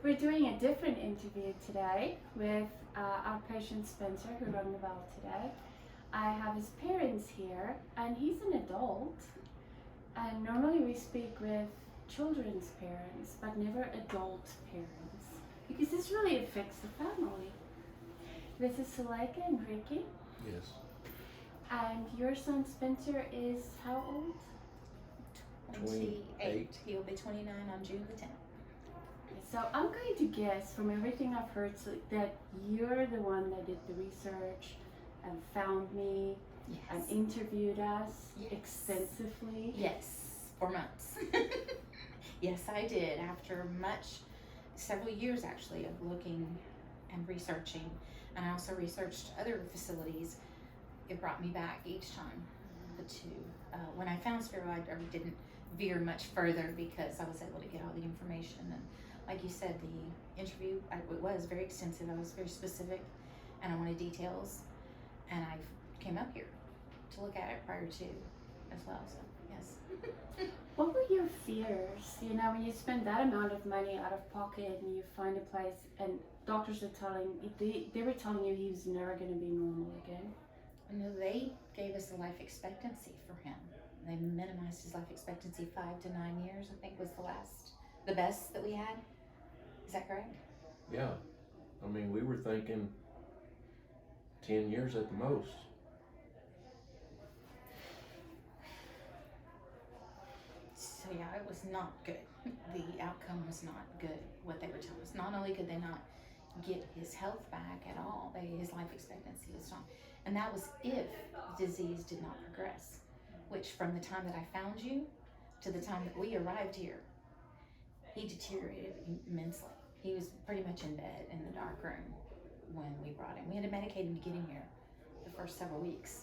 We're doing a different interview today with our patient Spencer, who rang the bell today. I have his parents here, and he's an adult. And normally we speak with children's parents, but never adult parents, because this really affects the family. This is Suleika and Ricky. Yes. And your son Spencer is how old? 28. He'll be 29 on June the 10th. So I'm going to guess from everything I've heard that you're the one that did the research and found me and Yes. interviewed us Yes. extensively. Yes, 4 months. Yes, I did. After several years actually of looking and researching, and I also researched other facilities. It brought me back each time. When I found Spero, I didn't veer much further because I was able to get all the information. And like you said, the interview, it was very extensive. I was very specific, and I wanted details. And I came up here to look at it prior to as well. So yes. What were your fears? You know, when you spend that amount of money out of pocket and you find a place and doctors are they were telling you he was never going to be normal again. No, they gave us a life expectancy for him. They minimized his life expectancy 5 to 9 years, I think was the best that we had. Is that correct? Yeah. I mean, we were thinking 10 years at the most. So yeah, it was not good. The outcome was not good, what they were telling us. Not only could they not get his health back at all, his life expectancy was gone. And that was if the disease did not progress, which from the time that I found you to the time that we arrived here, he deteriorated immensely. He was pretty much in bed in the dark room when we brought him. We had to medicate him to get him here the first several weeks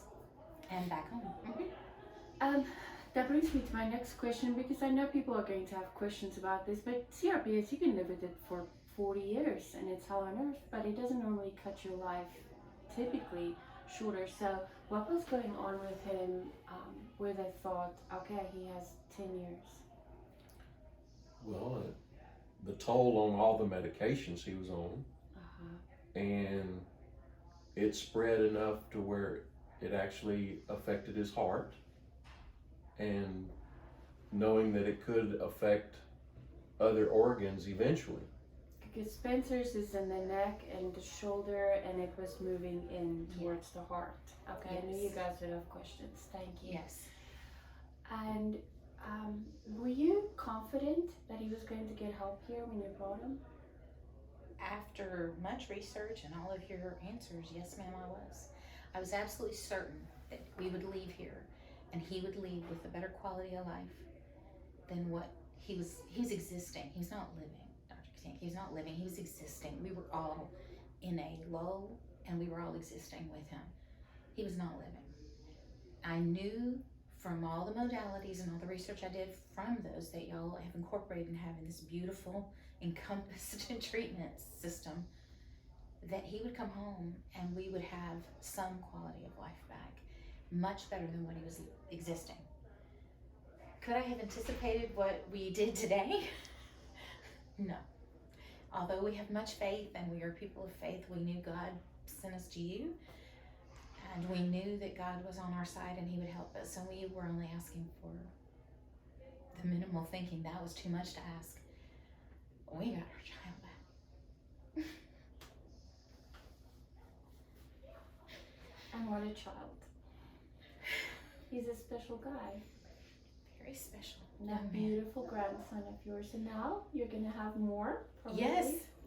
and back home. That brings me to my next question, because I know people are going to have questions about this, but CRPS, you can live with it for 40 years and it's hell on earth, but it doesn't normally cut your life typically shorter. So what was going on with him where they thought, okay, he has 10 years? Well, the toll on all the medications he was on, and it spread enough to where it actually affected his heart, and knowing that it could affect other organs eventually. Because Spencer's is in the neck and the shoulder, and it was moving in towards the heart. Okay, Yes. I knew you guys would have questions. Thank you. Yes. And were you confident that he was going to get help here when you brought him? After much research and all of your answers, yes ma'am, I was. I was absolutely certain that we would leave here and he would leave with a better quality of life than what he was existing. He's not living, Dr. Katank. He was not living, he was existing. We were all in a lull and we were all existing with him. He was not living. I knew from all the modalities and all the research I did from those that y'all have incorporated and have in this beautiful encompassed treatment system, that he would come home and we would have some quality of life back, much better than what he was existing. Could I have anticipated what we did today? No. Although we have much faith and we are people of faith, we knew God sent us to you, and we knew that God was on our side and he would help us, and we were only asking for the minimal, thinking that was too much to ask. We got our child back. And what a child. He's a special guy. Very special. That beautiful grandson of yours. And now you're going to have more, probably.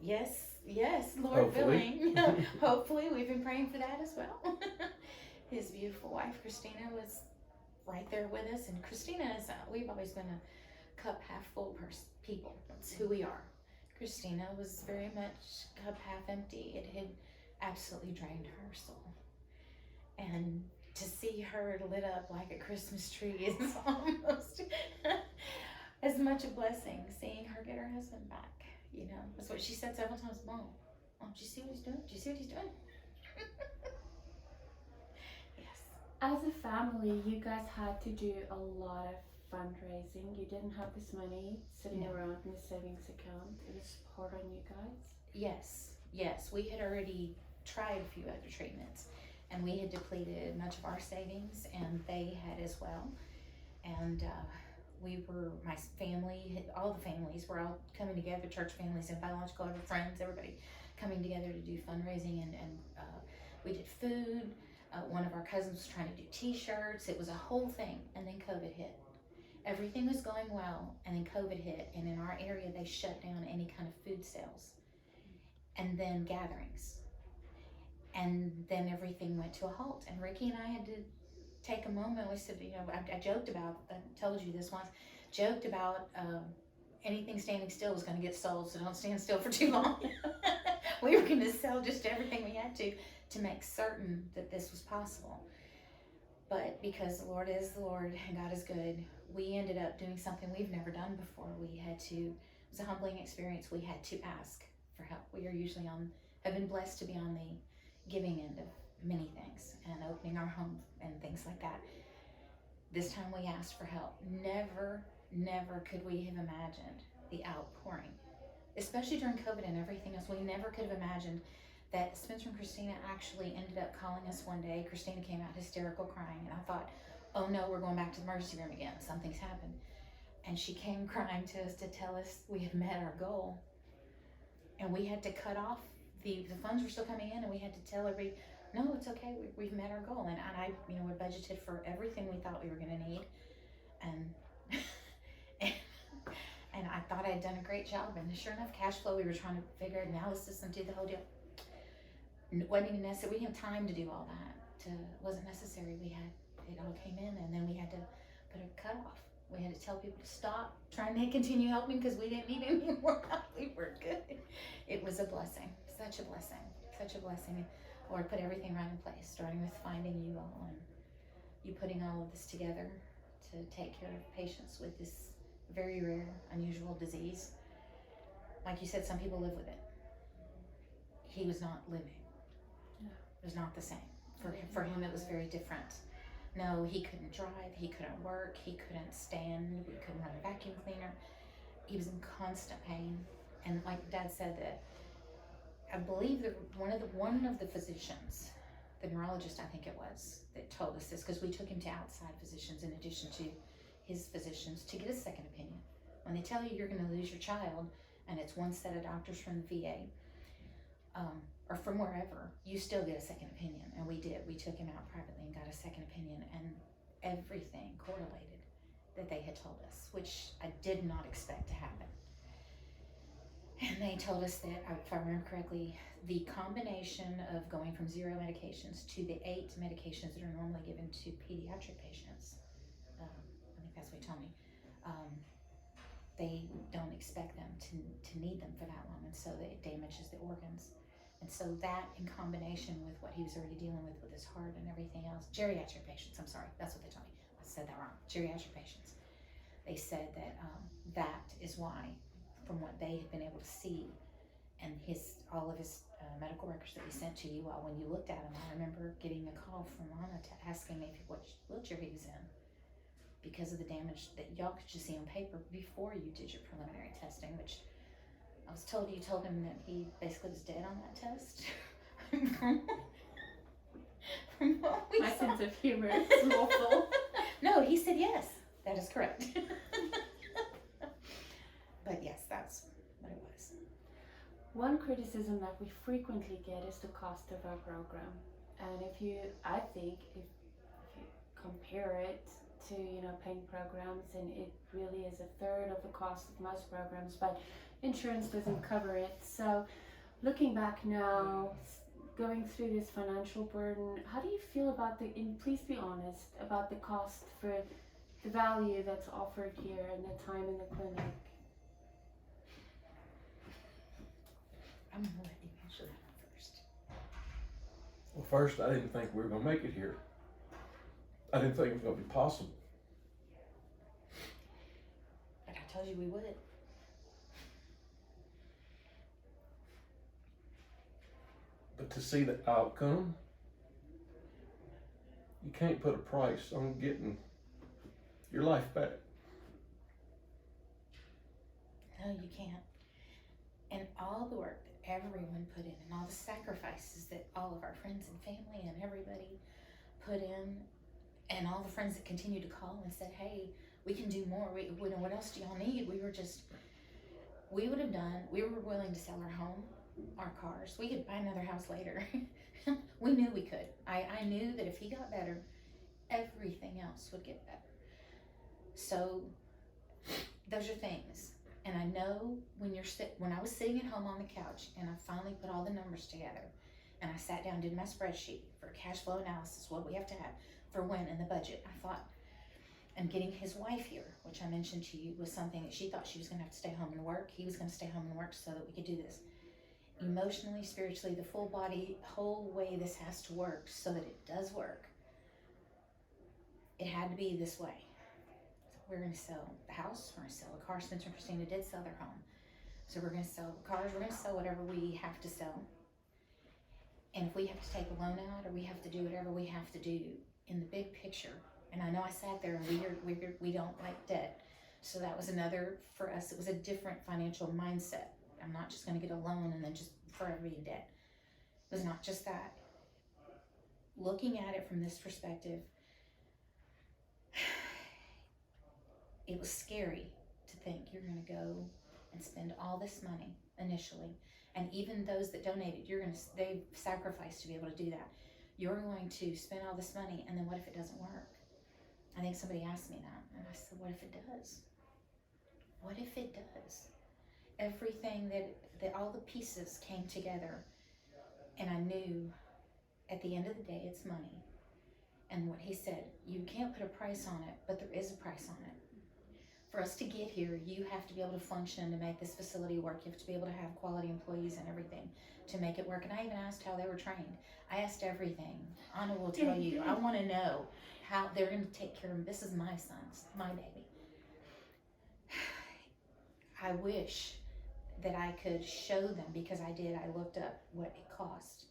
Yes, Lord willing. Hopefully, we've been praying for that as well. His beautiful wife, Christina, was right there with us. And Christina is, we've always been a cup half full people. That's who we are. Christina was very much cup half empty. It had absolutely drained her soul. And to see her lit up like a Christmas tree is almost as much a blessing, seeing her get her husband back. You know, that's what she said several times. Mom, do you see what he's doing? Do you see what he's doing? Yes. As a family, you guys had to do a lot of fundraising. You didn't have this money sitting No. around in the savings account. It was hard on you guys. Yes, we had already tried a few other treatments, and we had depleted much of our savings, and they had as well. And my family, all the families were all coming together, church families and biological friends, everybody coming together to do fundraising, and we did food. One of our cousins was trying to do t-shirts. It was a whole thing, and then COVID hit. Everything was going well, and then COVID hit, and in our area they shut down any kind of food sales and then gatherings, and then everything went to a halt. And Ricky and I had to take a moment. We said, I joked about, I told you this once, joked about anything standing still was going to get sold, so don't stand still for too long. We were going to sell just everything we had to make certain that this was possible. But because the Lord is the Lord and God is good, we ended up doing something we've never done before. It was a humbling experience. We had to ask for help. We are usually have been blessed to be on the giving end of many things and opening our home and things like that. This time we asked for help. Never could we have imagined the outpouring, especially during COVID and everything else. We never could have imagined that Spencer and Christina actually ended up calling us one day. Christina came out hysterical crying, and I thought, oh no, we're going back to the emergency room again. Something's happened. And she came crying to us to tell us we had met our goal. And we had to cut off, the funds were still coming in, and we had to tell everybody, no, it's okay, we've met our goal. And I, we budgeted for everything we thought we were gonna need. And and I thought I'd done a great job. And sure enough, cash flow, we were trying to figure out analysis and do the whole deal. It wasn't even necessary. We didn't have time to do all that. It wasn't necessary. It all came in, and then we had to put a cutoff. We had to tell people to stop trying to continue helping because we didn't need any more help. We were good. It was a blessing, such a blessing, such a blessing. Lord put everything right in place, starting with finding you all and you putting all of this together to take care of patients with this very rare, unusual disease. Like you said, some people live with it. He was not living. No. It was not the same. For him, it was very different. No, he couldn't drive, he couldn't work, he couldn't stand, we couldn't run a vacuum cleaner. He was in constant pain. And like Dad said, that I believe that one of the physicians, the neurologist I think it was, that told us this, because we took him to outside physicians in addition to his physicians to get a second opinion. When they tell you you're going to lose your child, and it's one set of doctors from the VA, or from wherever, you still get a second opinion. And we did. We took him out privately and got a second opinion, and everything correlated that they had told us, which I did not expect to happen. And they told us that, if I remember correctly, the combination of going from 0 medications to the 8 medications that are normally given to pediatric patients, I think that's what he told me, they don't expect them to need them for that long, and so it damages the organs. And so that, in combination with what he was already dealing with his heart and everything else, geriatric patients, I'm sorry, that's what they told me. I said that wrong. Geriatric patients. They said that that is why, from what they had been able to see, and all of his medical records that we sent to you all, when you looked at him, I remember getting a call from Lana asking me what wheelchair he was in, because of the damage that y'all could just see on paper before you did your preliminary testing, which I was told you told him that he basically was dead on that test. From what we My saw. sense of humor is awful. No, he said yes. That is correct. But yes, that's what it was. One criticism that we frequently get is the cost of our program. And I think if you compare it to, pain programs, and it really is a third of the cost of most programs, but insurance doesn't cover it. So looking back now, going through this financial burden, how do you feel about please be honest, about the cost for the value that's offered here and the time in the clinic? I'm gonna let you answer that one first. Well, first, I didn't think we were going to make it here. I didn't think it was going to be possible. But I told you we would. But to see the outcome, you can't put a price on getting your life back. no, you can't. And all the work that everyone put in, and all the sacrifices that all of our friends and family and everybody put in, and all the friends that continued to call and said, hey, we can do more. What else do y'all need? We were willing to sell our home, our cars. We could buy another house later. We knew we could. I knew that if he got better, everything else would get better. So those are things. And I know when I was sitting at home on the couch and I finally put all the numbers together and I sat down and did my spreadsheet for cash flow analysis, what we have to have for when in the budget, I thought, and getting his wife here, which I mentioned to you, was something that she thought she was going to have to stay home and work. He was going to stay home and work so that we could do this. Emotionally, spiritually, the full body, whole way this has to work so that it does work. It had to be this way. So we're going to sell the house, we're going to sell a car. Spencer and Christina did sell their home. So we're going to sell cars, we're going to sell whatever we have to sell. And if we have to take a loan out or we have to do whatever we have to do in the big picture, and I know I sat there and we don't like debt. So that was another, for us, it was a different financial mindset. I'm not just going to get a loan and then just forever be in debt. It was not just that. Looking at it from this perspective, it was scary to think you're going to go and spend all this money initially. And even those that donated, they've sacrificed to be able to do that. You're going to spend all this money, and then what if it doesn't work? I think somebody asked me that, and I said, what if it does? What if it does? Everything that all the pieces came together, and I knew at the end of the day, it's money. And what he said, you can't put a price on it, but there is a price on it. For us to get here, you have to be able to function to make this facility work. You have to be able to have quality employees and everything to make it work. And I even asked how they were trained. I asked everything. Anna will tell you. I want to know how they're going to take care of him. This is my son's, my baby. I wish that I could show them, because I did. I looked up what it cost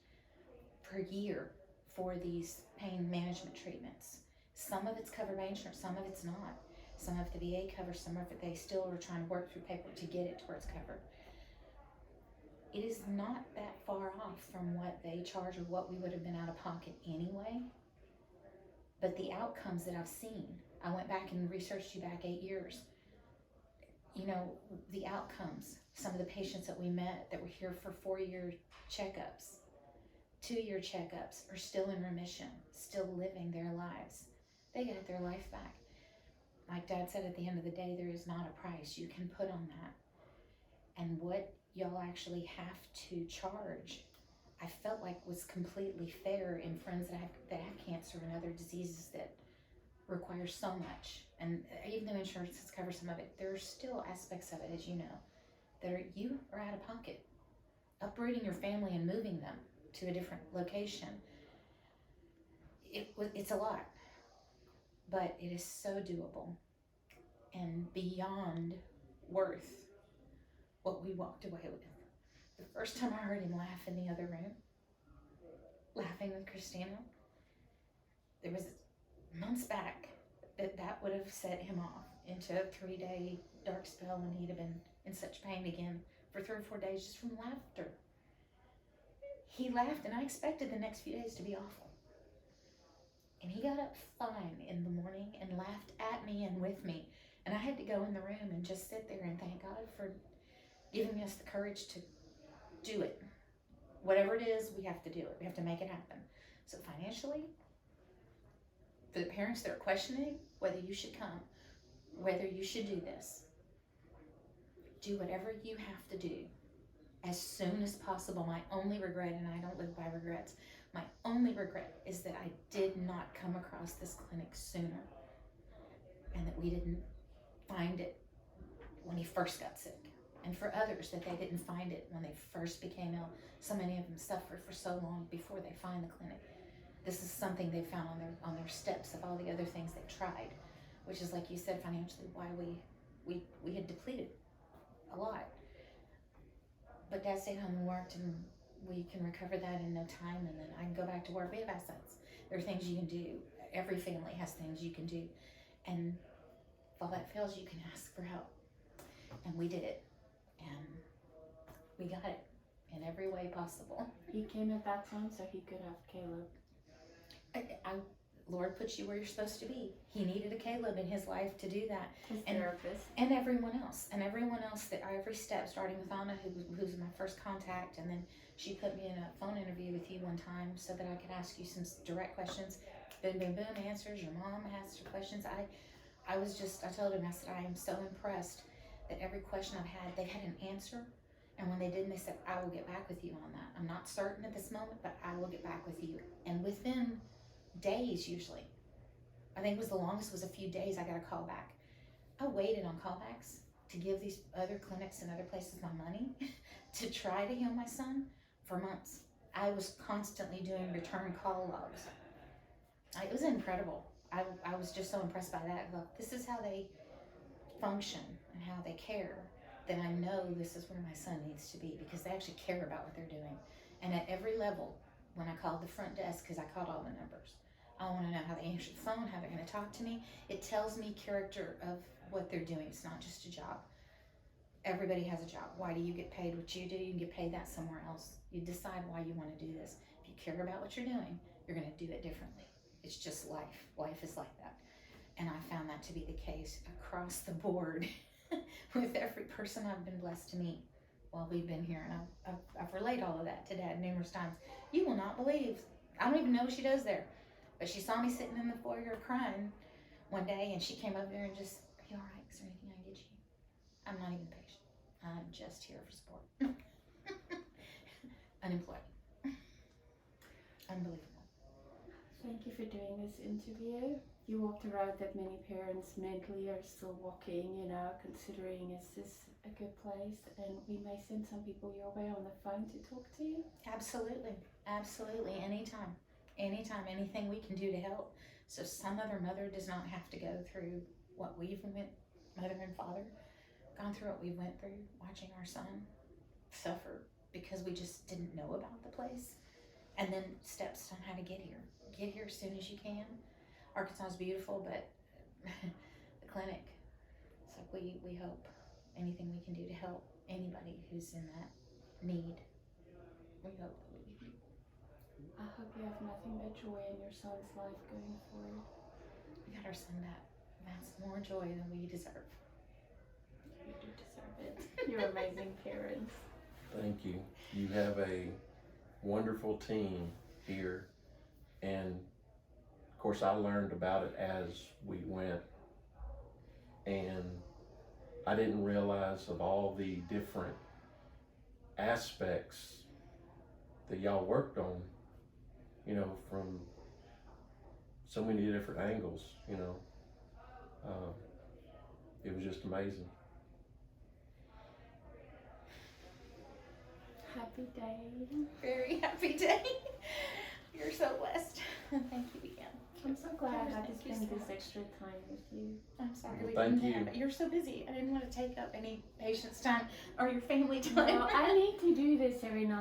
per year for these pain management treatments. Some of it's covered by insurance, some of it's not. Some of the VA covers, some of it they still are trying to work through paperwork to get it to where it's covered. It is not that far off from what they charge or what we would have been out of pocket anyway. But the outcomes that I've seen, I went back and researched you back 8 years. You know, the outcomes, some of the patients that we met that were here for 4-year checkups, 2-year checkups, are still in remission, still living their lives. They got their life back. Like Dad said, at the end of the day, there is not a price you can put on that. And what y'all actually have to charge, I felt like was completely fair in friends that have cancer and other diseases that require so much. And even though insurance has covered some of it, there are still aspects of it, as you know, that you are out of pocket. Uprooting your family and moving them to a different location, it's a lot. But it is so doable and beyond worth what we walked away with. The first time I heard him laugh in the other room, laughing with Christina, there was months back that would have set him off into a 3-day dark spell, and he'd have been in such pain again for 3 or 4 days just from laughter. He laughed, and I expected the next few days to be awful. And he got up fine in the morning and laughed at me and with me. And I had to go in the room and just sit there and thank God for giving us the courage to do it. Whatever it is, we have to do it. We have to make it happen. So financially, for the parents that are questioning whether you should come, whether you should do this, do whatever you have to do as soon as possible. My only regret, and I don't live by regrets, my only regret is that I did not come across this clinic sooner, and that we didn't find it when he first got sick. And for others, that they didn't find it when they first became ill. So many of them suffered for so long before they find the clinic. This is something they found on their steps of all the other things they tried, which is, like you said, financially why we had depleted a lot. But Dad stayed home and worked, and we can recover that in no time, and then I can go back to work. We have assets. There are things you can do. Every family has things you can do. And if all that fails, you can ask for help. And we did it. And we got it in every way possible. He came at that time so he could have Caleb. Lord puts you where you're supposed to be. He needed a Caleb in his life to do that. His And- therapist. And everyone else, that every step, starting with Anna, who's my first contact, and then she put me in a phone interview with you one time so that I could ask you some direct questions. Boom, boom, boom, answers. Your mom asked her questions. I told him, I said, I am so impressed that every question I've had, they had an answer. And when they didn't, they said, I will get back with you on that. I'm not certain at this moment, but I will get back with you. And within days, usually, I think the longest was a few days, I got a call back. I waited on callbacks to give these other clinics and other places my money to try to heal my son for months. I was constantly doing return call logs. It was incredible. I was just so impressed by that. Look, this is how they function and how they care. Then I know this is where my son needs to be, because they actually care about what they're doing. And at every level, when I called the front desk, because I called all the numbers, I want to know how they answer the phone, how they're going to talk to me. It tells me character of what they're doing. It's not just a job. Everybody has a job. Why do you get paid what you do? You can get paid that somewhere else. You decide why you want to do this. If you care about what you're doing, you're going to do it differently. It's just life. Life is like that. And I found that to be the case across the board with every person I've been blessed to meet while we've been here. And I've relayed all of that to Dad numerous times. You will not believe. I don't even know what she does there. But she saw me sitting in the foyer crying one day, and she came over there and just, are you all right? Is there anything I can get you? I'm not even patient. I'm just here for support. Unemployed. Unbelievable. Thank you for doing this interview. You walked around that many parents mentally are still walking, considering, is this a good place? And we may send some people your way on the phone to talk to you. Absolutely. Absolutely. Anytime. Anytime. Anything we can do to help. So some other mother does not have to go through what we've went, mother and father, gone through what we went through, watching our son suffer because we just didn't know about the place. And then steps on how to get here. Get here as soon as you can. Arkansas is beautiful, but the clinic, it's like we hope anything we can do to help anybody who's in that need, we hope that we can. I hope you have nothing but joy in your son's life going forward. We got our son back. That's more joy than we deserve. You do deserve it. You're amazing parents. Thank you. You have a wonderful team here, and of course I learned about it as we went, and I didn't realize of all the different aspects that y'all worked on, from so many different angles, it was just amazing. Happy day. Very happy day. You're so blessed. Thank you again. I'm so glad I got to Thank you spend so this much. extra time with you. I'm sorry Well, we thank didn't you. have it. You're so busy. I didn't want to take up any patient's time or your family time. Well, I need to do this every now